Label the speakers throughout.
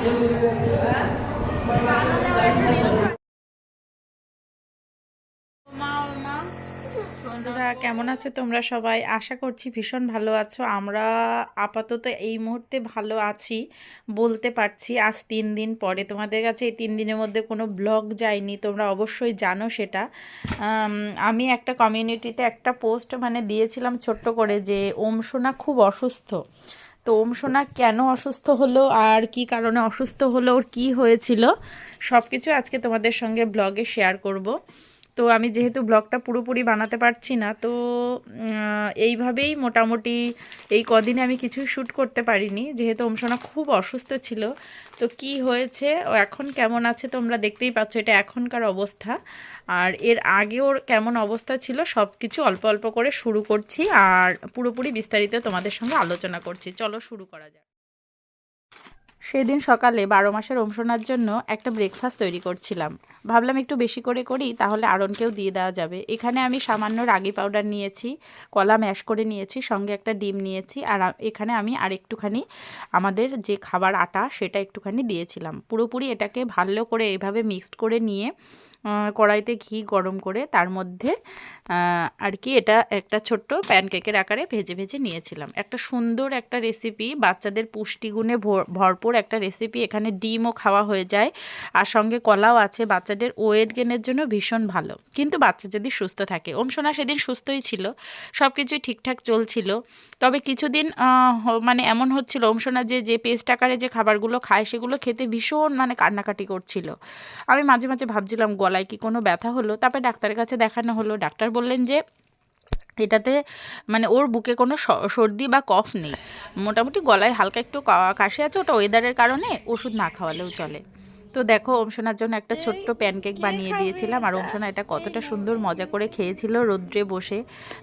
Speaker 1: বন্ধুরা কেমন আছো তোমরা সবাই? আশা করছি ভীষণ ভালো আছো। আমরা আপাতত এই মুহূর্তে ভালো আছি বলতে পারছি। আজ 3 দিন পরে তোমাদের কাছে এই 3 দিনের মধ্যে কোনো ব্লগ যায়নি, তোমরা অবশ্যই জানো সেটা। আমি একটা কমিউনিটিতে একটা পোস্ট দিয়েছিলাম ছোট্ট করে, যে ওম সোনা খুব অসুস্থ। তো ওম সোনা কেন অসুস্থ হলো আর কি কারণে অসুস্থ হলো, ওর কী হয়েছিল, সব কিছু আজকে তোমাদের সঙ্গে ব্লগে শেয়ার করব। তো আমি যেহেতু ব্লগটা পুরোপুরি বানাতে পারছি না, তো এইভাবেই মোটামুটি এই কদিনে আমি কিছুই শ্যুট করতে পারিনি, যেহেতু ওম সোনা খুব অসুস্থ ছিল। তো কি হয়েছে, ও এখন কেমন আছে তোমরা দেখতেই পাচ্ছ, এটা এখনকার অবস্থা। আর এর আগে ওর কেমন অবস্থা ছিল সব কিছু অল্প অল্প করে শুরু করছি, আর পুরোপুরি বিস্তারিত তোমাদের সঙ্গে আলোচনা করছি। চলো শুরু করা যাক। সেদিন সকালে 12 মাসের ওম সোনার জন্য একটা ব্রেকফাস্ট তৈরি করছিলাম। ভাবলাম একটু বেশি করে করি, তাহলে আরনকেও দিয়ে দেওয়া যাবে। এখানে আমি সামান্য রাগি পাউডার নিয়েছি, কলা ম্যাশ করে নিয়েছি, সঙ্গে একটা ডিম নিয়েছি, আর এখানে আমি আর একটুখানি আমাদের যে খাবার আটা সেটা একটুখানি দিয়েছিলাম। পুরোপুরি এটাকে ভালো করে এইভাবে মিক্সড করে নিয়ে কড়াইতে ঘি গরম করে তার মধ্যে আর কি এটা একটা ছোট্ট প্যানকেকের আকারে ভেজে ভেজে নিয়েছিলাম। একটা সুন্দর একটা রেসিপি, বাচ্চাদের পুষ্টিগুণে ভরপুর একটা রেসিপি। এখানে ডিমও খাওয়া হয়ে যায়, আর সঙ্গে কলাও আছে। বাচ্চাদের ওয়েট গেনের জন্য ভীষণ ভালো, কিন্তু বাচ্চা যদি সুস্থ থাকে। ওম সোনা সেদিন সুস্থই ছিল, সব কিছুই ঠিকঠাক চলছিল। তবে কিছুদিন এমন হচ্ছিল, ওম সোনা যে পেস্ট আকারে যে খাবারগুলো খায় সেগুলো খেতে ভীষণ কান্নাকাটি করছিল। আমি মাঝে মাঝে ভাবছিলাম গলায় কি কোনো ব্যথা হলো। তারপরে ডাক্তারের কাছে দেখানো হলো, ডাক্তার বললেন যে এটাতে ওর বুকে কোনো সর্দি বা কফ নেই, মোটামুটি গলায় হালকা একটু কাশি আছে, ওটা ওয়েদারের কারণে, ওষুধ না খাওয়ালেও চলে। তো দেখো ওম সোনার জন্য একটা ছোট্ট প্যানকেক বানিয়ে দিয়েছিলাম, আর ওম সোনা এটা কতটা সুন্দর মজা করে খেয়েছিল রোদ্রে বসে।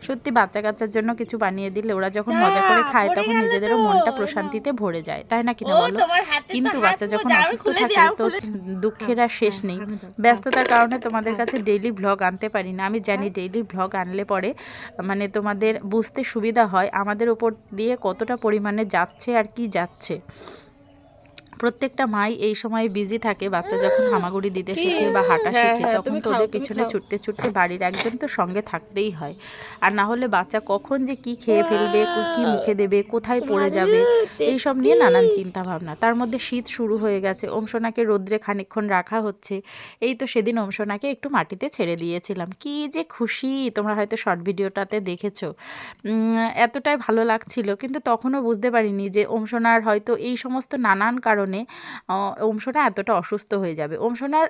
Speaker 1: সত্যি বাচ্চা কাচ্চার জন্য কিছু বানিয়ে দিলে ওরা যখন মজা করে খায় তখন নিজেদেরও মনটা প্রশান্তিতে ভরে যায়, তাই না কিনা বলো? কিন্তু বাচ্চা যখন অসুস্থ থাকে তো দুঃখের আর শেষ নেই। ব্যস্ততার কারণে তোমাদের কাছে ডেইলি ভ্লগ আনতে পারি না। আমি জানি ডেইলি ভ্লগ আনলে পরে তোমাদের বুঝতে সুবিধা হয় আমাদের ওপর দিয়ে কতটা পরিমাণে যাচ্ছে আর কি যাচ্ছে। প্রত্যেকটা মাই এই সময় বিজি থাকে, বাচ্চা যখন হামাগুড়ি দিতে শেখে বা হাঁটা শেখে তখন তো ওদের পিছনে ছুটতে ছুটতে বাড়ির একজন তো সঙ্গে থাকতেই হয়। আর না হলে বাচ্চা কখন যে কি খেয়ে ফেলবে, কি মুখে দেবে, কোথায় পড়ে যাবে, এইসব নিয়ে নানান চিন্তা ভাবনা। তার মধ্যে শীত শুরু হয়ে গেছে, ওম সোনাকে রোদ্রে খানিকক্ষণ রাখা হচ্ছে। এই তো সেদিন ওম সোনাকে একটু মাটিতে ছেড়ে দিয়েছিলাম, কি যে খুশি, তোমরা হয়তো শর্ট ভিডিওটাতে দেখেছো। এতটাই ভালো লাগছিল, কিন্তু তখনও বুঝতে পারিনি যে ওম সোনার হয়তো এই সমস্ত নানান কারণে ওম সোনা এতটা অসুস্থ হয়ে যাবে। ওম সোনার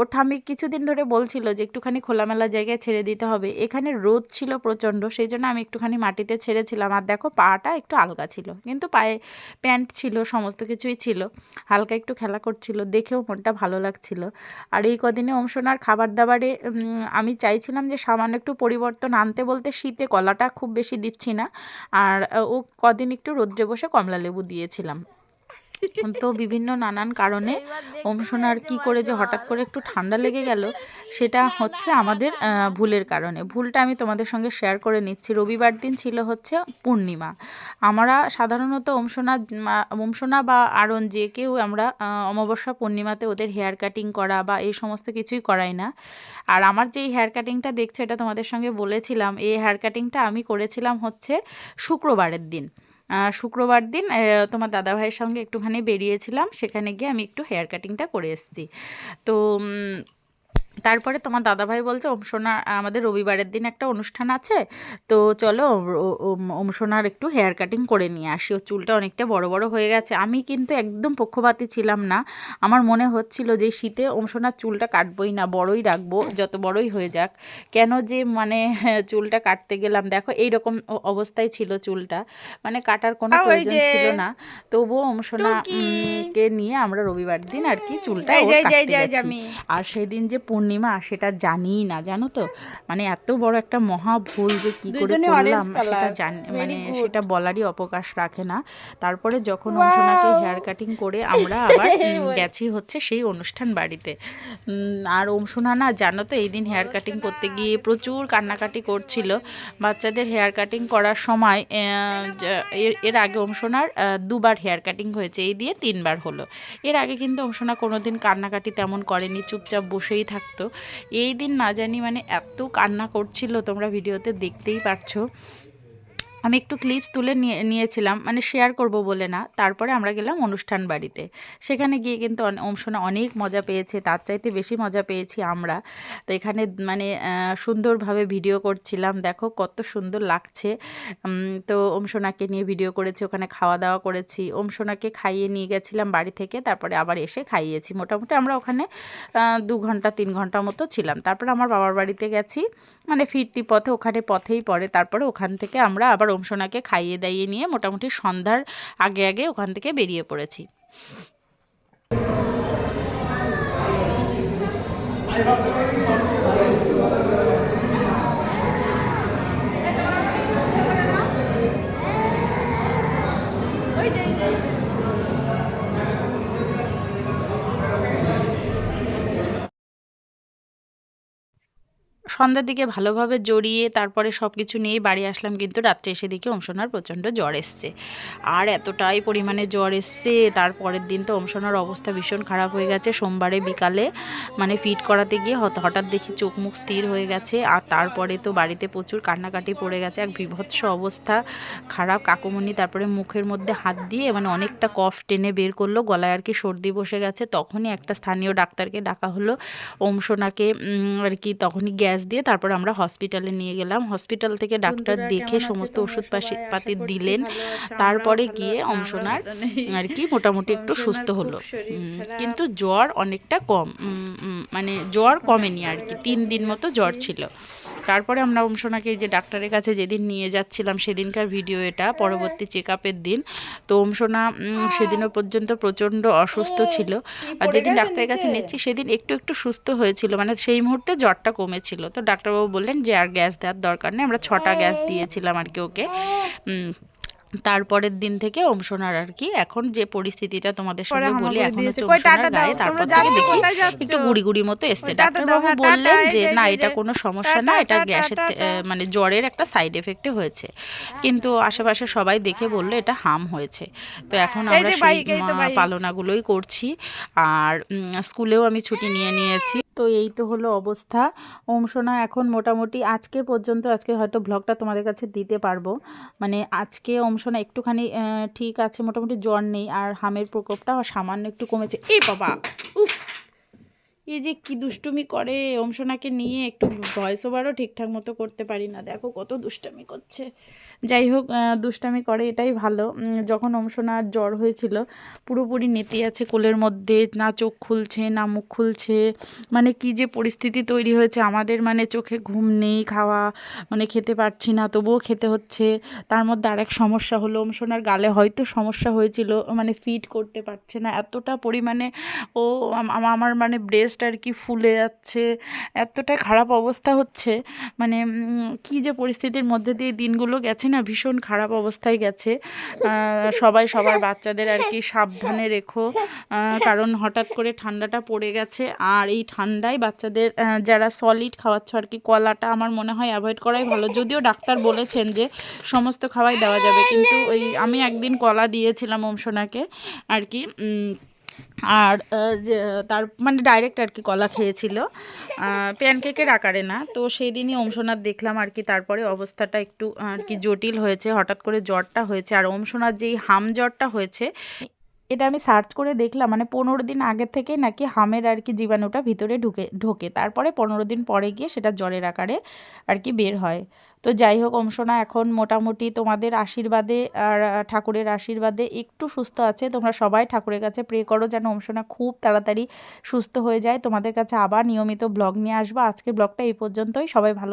Speaker 1: ওর ঠাম্মি কিছুদিন ধরে বলছিল যে একটুখানি খোলামেলা জায়গায় ছেড়ে দিতে হবে। এখানে রোদ ছিল প্রচণ্ড, সেই জন্য আমি একটুখানি মাটিতে ছেড়েছিলাম। আর দেখো পাটা একটু আলগা ছিল, কিন্তু পায়ে প্যান্ট ছিল, সমস্ত কিছুই ছিল, হালকা একটু খেলা করছিল, দেখেও মনটা ভালো লাগছিল। আর এই কদিনে ওম সোনার খাবার দাবারে আমি চাইছিলাম যে সামান্য একটু পরিবর্তন আনতে, বলতে শীতে কলাটা খুব বেশি দিচ্ছি না, আর ও কদিন একটু রোদ্রে বসে কমলা লেবু দিয়েছিলাম। তো বিভিন্ন নানান কারণে ওম সোনার কী করে যে হঠাৎ করে একটু ঠান্ডা লেগে গেল, সেটা হচ্ছে আমাদের ভুলের কারণে। ভুলটা আমি তোমাদের সঙ্গে শেয়ার করে নিচ্ছি। রবিবার দিন ছিল হচ্ছে পূর্ণিমা। আমরা সাধারণত ওম সোনা বা আরন যে কেউ আমরা অমাবস্যা পূর্ণিমাতে ওদের হেয়ার কাটিং করা বা এই সমস্ত কিছুই করাই না। আর আমার যে হেয়ার কাটিংটা দেখছো, এটা তোমাদের সঙ্গে বলেছিলাম, এই হেয়ার কাটিংটা আমি করেছিলাম হচ্ছে শুক্রবারের দিন। শুক্রবার দিন তোমার দাদাভাইয়ের সঙ্গে একটুখানি বেরিয়েছিলাম, সেখানে গিয়ে আমি একটু হেয়ার কাটিংটা করে এসেছি। তো তারপরে তোমার দাদাভাই বলছে ওম সোনা আমাদের রবিবারের দিন একটা অনুষ্ঠান আছে, তো চলো ওম সোনার একটু হেয়ার কাটিং করে নিয়ে আসি, ও চুলটা অনেকটা বড় বড় হয়ে গেছে। আমি কিন্তু একদম পক্ষপাতী ছিলাম না, আমার মনে হচ্ছিল যে শীতে ওম সোনার চুলটা কাটবই না, বড়ই রাখবো, যত বড়ই হয়ে যাক। কেন যে চুলটা কাটতে গেলাম, দেখো এইরকম অবস্থায় ছিল চুলটা, কাটার কোনো প্রয়োজন ছিল না। তবুও ওম সোনা কে নিয়ে আমরা রবিবার দিন আর কি চুলটা কাটতে গেছি। আর সেই দিন যে পূর্ণিমা সেটা জানিই না, জানো তো। মানে এত বড় একটা মহা ভুল যে কী করে করলাম সেটা মানে সেটা বলারই অবকাশ রাখে না। তারপরে যখন অংশনাকে হেয়ার কাটিং করে আমরা আবার গেছি হচ্ছে সেই অনুষ্ঠান বাড়িতে। আর অংশনা না জানো তো এই দিন হেয়ার কাটিং করতে গিয়ে প্রচুর কান্নাকাটি করছিল। বাচ্চাদের হেয়ার কাটিং করার সময় এর আগে অংশনার 2বার হেয়ার কাটিং হয়েছে, এই দিয়ে 3বার হলো। এর আগে কিন্তু অংশনা কোনোদিন কান্নাকাটি তেমন করেনি, চুপচাপ বসেই থাকতো। এই দিন না জানি মানে এত কান্না করছিল, তোমরা ভিডিওতে দেখতেই পাচ্ছ। আমি একটু ক্লিপস তুলে নিয়েছিলাম, মানে শেয়ার করব বলে না। তারপরে আমরা গেলাম অনুষ্ঠান বাড়িতে। সেখানে গিয়ে কিন্তু অংশনা অনেক মজা পেয়েছে, তার চাইতে বেশি মজা পেয়েছি আমরা। তো এখানে মানে সুন্দরভাবে ভিডিও করছিলাম, দেখো কত সুন্দর লাগছে। তো অংশনাকে নিয়ে ভিডিও করেছি, ওখানে খাওয়া দাওয়া করেছি। অংশনাকে খাইয়ে নিয়ে গেছিলাম বাড়ি থেকে, তারপরে আবার এসে খাইয়েছি। মোটামুটি আমরা ওখানে 2 ঘন্টা 3 ঘন্টা মতো ছিলাম। তারপরে আমার বাবার বাড়িতে গেছি, মানে ফিরতি পথে, ওখানে পথেই পড়ে। তারপরে ওখান থেকে আমরা আবার অংশনাকে খাইয়ে দাইয়ে নিয়ে মোটামুটি সন্ধ্যার আগে আগে ওখান থেকে বেরিয়ে পড়েছি। সন্ধ্যার দিকে ভালোভাবে জড়িয়ে তারপরে সব কিছু নিয়েই বাড়ি আসলাম, কিন্তু রাত্রে এসে দেখি অংশনার প্রচণ্ড জ্বর এসছে। আর এতটাই পরিমাণে জ্বর এসছে, তারপরের দিন তো অংশনার অবস্থা ভীষণ খারাপ হয়ে গেছে। সোমবারে বিকালে মানে ফিট করাতে গিয়ে হঠাৎ দেখি চোখ মুখ স্থির হয়ে গেছে। আর তারপরে তো বাড়িতে প্রচুর কান্নাকাটি পড়ে গেছে, এক বিভৎস অবস্থা খারাপ। কাকুমণি তারপরে মুখের মধ্যে হাত দিয়ে মানে অনেকটা কফ টেনে বের করলো, গলায় আর কি সর্দি বসে গেছে। তখনই একটা স্থানীয় ডাক্তারকে ডাকা হলো। অংশনাকে আর কি তখনই গ্যাস দিয়ে তারপর আমরা হসপিটালে নিয়ে গেলাম। হসপিটাল থেকে ডাক্তার দেখে সমস্ত ওষুধ পাতি দিলেন। তারপরে গিয়ে অংশনার আর কি মোটামুটি একটু সুস্থ হলো, কিন্তু জ্বর অনেকটা কম, মানে জ্বর কমেনি আর কি, 3 দিন মতো জ্বর ছিল। তারপরে আমরা অংশনাকে যে ডাক্তারের কাছে যেদিন নিয়ে যাচ্ছিলাম সেদিনকার ভিডিও এটা, পরবর্তী চেক আপের দিন। তো অংশনা সেদিনও পর্যন্ত প্রচণ্ড অসুস্থ ছিল। আর যেদিন ডাক্তারের কাছে নিচ্ছি সেদিন একটু একটু সুস্থ হয়েছিল, মানে সেই মুহূর্তে জ্বরটা কমেছিল। তো ডাক্তারবাবু বললেন যে আর গ্যাস দেওয়ার দরকার নেই। আমরা 6টা গ্যাস দিয়েছিলাম আর কি ওকে। তারপরের দিন থেকে অংশনার আর কি এখন যে পরিস্থিতিটা তোমাদের সঙ্গে বলি, এখন হচ্ছে অংশনার গায়ে তারপর থেকে দেখি একটু গুড়ি গুড়ি মতো এসছে। ডাক্তারবাবু বললেন যে না এটা কোনো সমস্যা না, এটা গ্যাসের মানে জ্বরের একটা সাইড এফেক্টে হয়েছে। কিন্তু আশেপাশে সবাই দেখে বললো এটা হাম হয়েছে। তো এখন আমরা সেই পালনাগুলোই করছি। আর স্কুলেও আমি ছুটি নিয়ে নিয়েছি। তো এই তো হলো অবস্থা। অংশনা এখন মোটামুটি আজকে পর্যন্ত, আজকে হয়তো ব্লগটা তোমাদের কাছে দিতে পারবো, মানে আজকে অংশনা একটুখানি ঠিক আছে, মোটামুটি জ্বর নেই। আর হামের প্রকোপটা সামান্য একটু কমেছে। এই বাবা, উফ, এই যে কি দুষ্টুমি করে, অংশনাকে নিয়ে একটু ভয়েস ওভারও ঠিকঠাক মতো করতে পারি না, দেখো কত দুষ্টামি করছে। যাই হোক, দুষ্টামি করে এটাই ভালো। যখন অংশনার জ্বর হয়েছিল পুরোপুরি নেতি আছে কোলের মধ্যে, না চোখ খুলছে না মুখ খুলছে, মানে কি যে পরিস্থিতি তৈরি হয়েছে আমাদের, মানে চোখে ঘুম নেই, খাওয়া মানে খেতে পারছি না, তবুও খেতে হচ্ছে। তার মধ্যে আরেক সমস্যা হলো অংশনার গালে হয়তো সমস্যা হয়েছিল, মানে ফিট করতে পারছে না, এতটা পরিমাণে ও আমার মানে ব্রেস্ট আর কি ফুলে যাচ্ছে, এতটা খারাপ অবস্থা হচ্ছে। মানে কি যে পরিস্থিতির মধ্যে দিয়ে দিনগুলো গেছে না, ভীষণ খারাপ অবস্থায় গেছে। সবাই সবার বাচ্চাদের আর কি সাবধানে রেখো, কারণ হঠাৎ করে ঠান্ডাটা পড়ে গেছে। আর এই ঠান্ডায় বাচ্চাদের যারা সলিড খাওয়াচ্ছ আর কি, কলাটা আমার মনে হয় অ্যাভয়েড করাই ভালো। যদিও ডাক্তার বলেছেন যে সমস্ত খাওয়াই দেওয়া যাবে, কিন্তু ওই আমি একদিন কলা দিয়েছিলাম অংশনাকে আর কি। আর যে তার মানে ডাইরেক্ট আর কি কলা খেয়েছিল, প্যানকেকের আকারে না। তো সেই দিনই অংশনার দেখলাম আর কি, তারপরে অবস্থাটা একটু আর কি জটিল হয়েছে, হঠাৎ করে জ্বরটা হয়েছে। আর অংশনার যেই হাম জ্বরটা হয়েছে এটা আমি সার্চ করে দেখলাম, মানে 15 দিন আগের থেকে নাকি হামের আর কি জীবাণুটা ভিতরে ঢোকে, তারপরে 15 দিন পরে গিয়ে সেটা জ্বরের আকারে আর কি বের হয়। তো যাই হোক, অংশনা এখন মোটামুটি তোমাদের আশীর্বাদে আর ঠাকুরের আশীর্বাদে একটু সুস্থ আছে। তোমরা সবাই ঠাকুরের কাছে প্রে করো যেন অংশনা খুব তাড়াতাড়ি সুস্থ হয়ে যায়। তোমাদের কাছে আবার নিয়মিত ব্লগ নিয়ে আসবো। আজকের ব্লগটা এই পর্যন্তই, সবাই ভালো